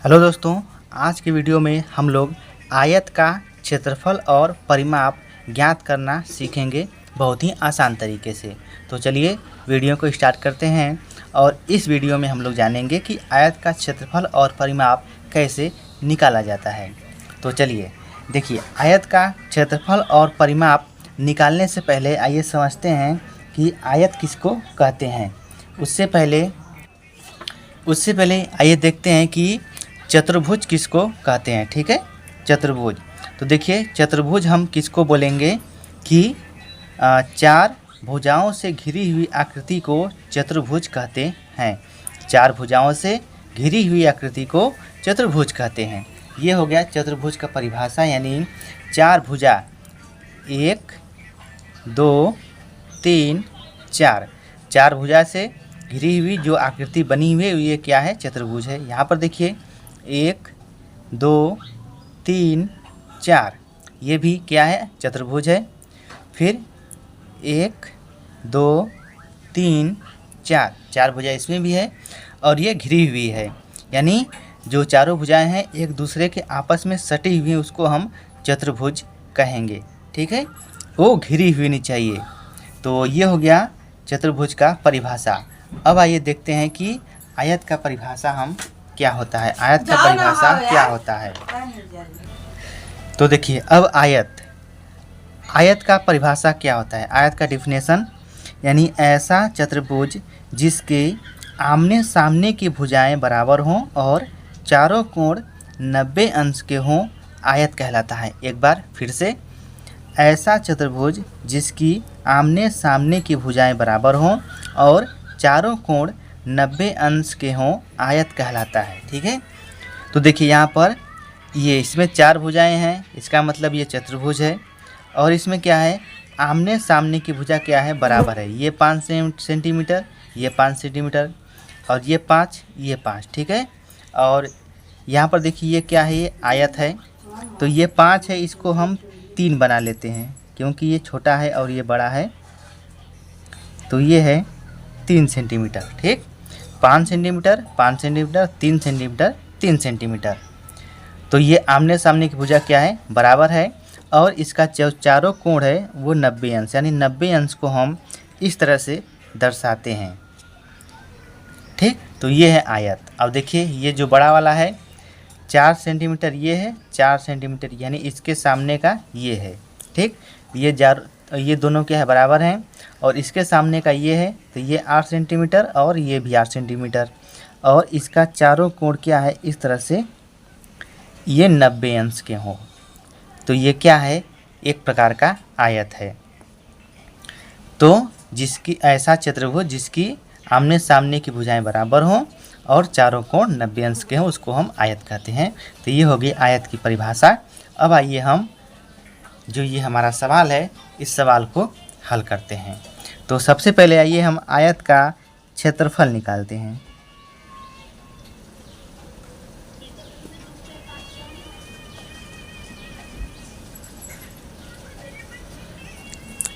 Hello दोस्तों, आज की वीडियो में हम लोग आयत का क्षेत्रफल और परिमाप ज्ञात करना सीखेंगे बहुत ही आसान तरीके से। तो चलिए वीडियो को स्टार्ट करते हैं और इस वीडियो में हम लोग जानेंगे कि आयत का क्षेत्रफल और परिमाप कैसे निकाला जाता है। तो चलिए देखिए, आयत का क्षेत्रफल और परिमाप निकालने से पहले आइए समझते हैं कि आयत किसको कहते हैं। उससे पहले आइए देखते हैं कि चतुर्भुज किसको कहते हैं। ठीक है, चतुर्भुज। तो देखिए, चतुर्भुज हम किसको बोलेंगे कि चार भुजाओं से घिरी हुई आकृति को चतुर्भुज कहते हैं। चार भुजाओं से घिरी हुई आकृति को चतुर्भुज कहते हैं। ये हो गया चतुर्भुज का परिभाषा, यानी चार भुजा, 1 2 3 4, चार भुजा से घिरी हुई जो आकृति बनी हुई है ये क्या है? चतुर्भुज है। यहाँ पर देखिए 1 2 3 4, ये भी क्या है? चतुर्भुज है। फिर 1 2 3 4, चार भुजा इसमें भी है और ये घिरी हुई है, यानी जो चारों भुजाएं हैं एक दूसरे के आपस में सटी हुई हैं, उसको हम चतुर्भुज कहेंगे। ठीक है, वो घिरी हुई नहीं चाहिए। तो ये हो गया चतुर्भुज का परिभाषा। अब आइए देखते हैं कि आयत का परिभाषा हम क्या होता है, आयत का परिभाषा क्या होता है। तो देखिए, अब आयत का परिभाषा क्या होता है। आयत का डिफिनेशन, यानी ऐसा चतुर्भुज जिसके आमने सामने की भुजाएं बराबर हों और चारों कोण 90 अंश के हों, आयत कहलाता है। एक बार फिर से, ऐसा चतुर्भुज जिसकी आमने सामने की भुजाएं बराबर हों और चारों कोण 90 अंश के हों, आयत कहलाता है। ठीक है, तो देखिए यहाँ पर ये इसमें चार भुजाएं हैं, इसका मतलब ये चतुर्भुज है। और इसमें क्या है? आमने सामने की भुजा क्या है? बराबर है। ये 5 सेंटीमीटर, ये 5 सेंटीमीटर, और ये 5, ये 5। ठीक है, और यहाँ पर देखिए ये क्या है? ये आयत है। तो ये 5 है, इसको हम 3 बना लेते हैं क्योंकि ये छोटा है और ये बड़ा है। तो ये है 3 सेंटीमीटर। ठीक, 5 सेंटीमीटर, 5 सेंटीमीटर, 3 सेंटीमीटर, 3 सेंटीमीटर। तो ये आमने सामने की भुजा क्या है? बराबर है। और इसका जो चारों कोण है वो 90 अंश, यानी 90 अंश को हम इस तरह से दर्शाते हैं। ठीक, तो ये है आयत। अब देखिए ये जो बड़ा वाला है 4 सेंटीमीटर, ये है 4 सेंटीमीटर, यानी इसके सामने का ये है। ठीक, ये दोनों क्या है? बराबर हैं। और इसके सामने का ये है, तो ये 8 सेंटीमीटर और ये भी 8 सेंटीमीटर। और इसका चारों कोण क्या है? इस तरह से ये 90 अंश के हों। तो ये क्या है? एक प्रकार का आयत है। तो जिसकी ऐसा चतुर्भुज जिसकी आमने सामने की भुजाएं बराबर हों और चारों कोण 90 अंश के हों, उसको हम आयत कहते हैं। तो ये होगी आयत की परिभाषा। अब आइए हम जो ये हमारा सवाल है, इस सवाल को हल करते हैं। तो सबसे पहले आइए हम आयत का क्षेत्रफल निकालते हैं।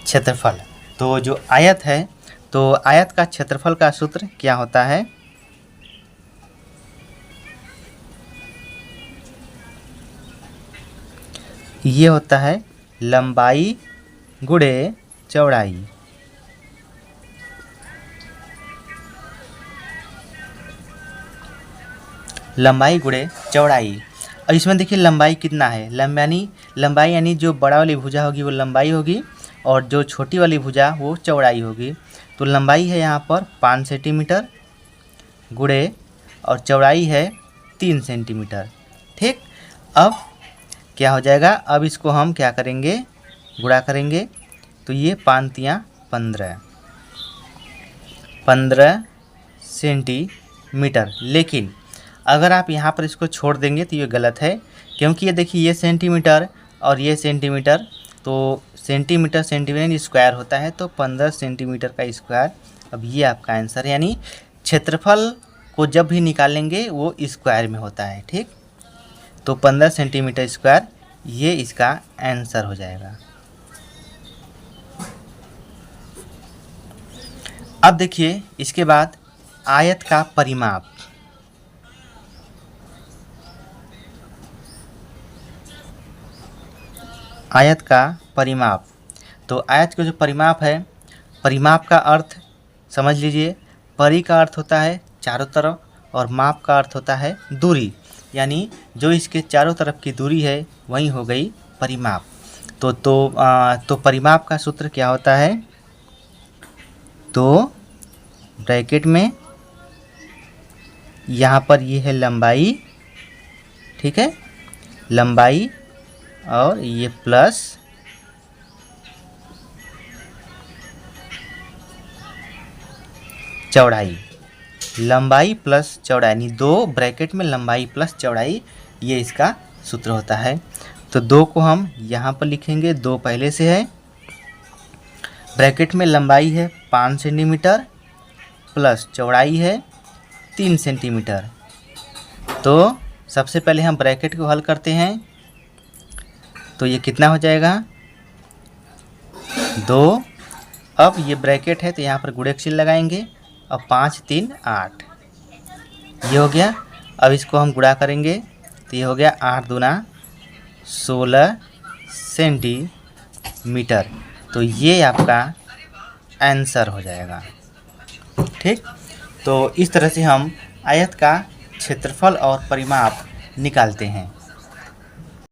क्षेत्रफल, तो जो आयत है, तो आयत का क्षेत्रफल का सूत्र क्या होता है? ये होता है लंबाई गुणे चौड़ाई। लंबाई गुणे चौड़ाई। और इसमें देखिए लंबाई कितना है? लंबाई यानी जो बड़ा वाली भुजा होगी वो लंबाई होगी और जो छोटी वाली भुजा वो चौड़ाई होगी। तो लंबाई है यहाँ पर 5 सेंटीमीटर गुणे और चौड़ाई है 3 सेंटीमीटर। ठीक, अब क्या हो जाएगा? अब इसको हम क्या करेंगे? गुणा करेंगे। तो ये 5 तियाँ 15 सेंटीमीटर। लेकिन अगर आप यहाँ पर इसको छोड़ देंगे तो ये गलत है, क्योंकि ये देखिए ये सेंटीमीटर और ये सेंटीमीटर, तो सेंटीमीटर सेंटीमीटर स्क्वायर होता है, तो 15 सेंटीमीटर का स्क्वायर। अब ये आपका आंसर है, यानी क्षेत्रफल को जब भी निकालेंगे वो स्क्वायर में होता है। ठीक, तो 15 सेंटीमीटर स्क्वायर ये इसका आंसर हो जाएगा। अब देखिए इसके बाद आयत का परिमाप। आयत का परिमाप। तो आयत का जो परिमाप है, परिमाप का अर्थ समझ लीजिए। परि का अर्थ होता है चारों तरफ और माप का अर्थ होता है दूरी, यानी जो इसके चारों तरफ की दूरी है वही हो गई परिमाप। तो परिमाप का सूत्र क्या होता है? तो ब्रैकेट में यहाँ पर ये है लंबाई, ठीक है, लंबाई, और ये प्लस चौड़ाई। लंबाई प्लस चौड़ाई यानी 2 ब्रैकेट में लंबाई प्लस चौड़ाई, ये इसका सूत्र होता है। तो 2 को हम यहाँ पर लिखेंगे, 2 पहले से है। ब्रैकेट में लंबाई है 5 सेंटीमीटर प्लस चौड़ाई है 3 सेंटीमीटर। तो सबसे पहले हम ब्रैकेट को हल करते हैं। तो ये कितना हो जाएगा? 2। अब ये ब्रैकेट है तो यहाँ पर गुणक चिन्ह लगाएंगे। अब 5 3 8, ये हो गया। अब इसको हम गुणा करेंगे तो ये हो गया 8 दूना 16 सेंटीमीटर। तो ये आपका आंसर हो जाएगा। ठीक, तो इस तरह से हम आयत का क्षेत्रफल और परिमाप निकालते हैं।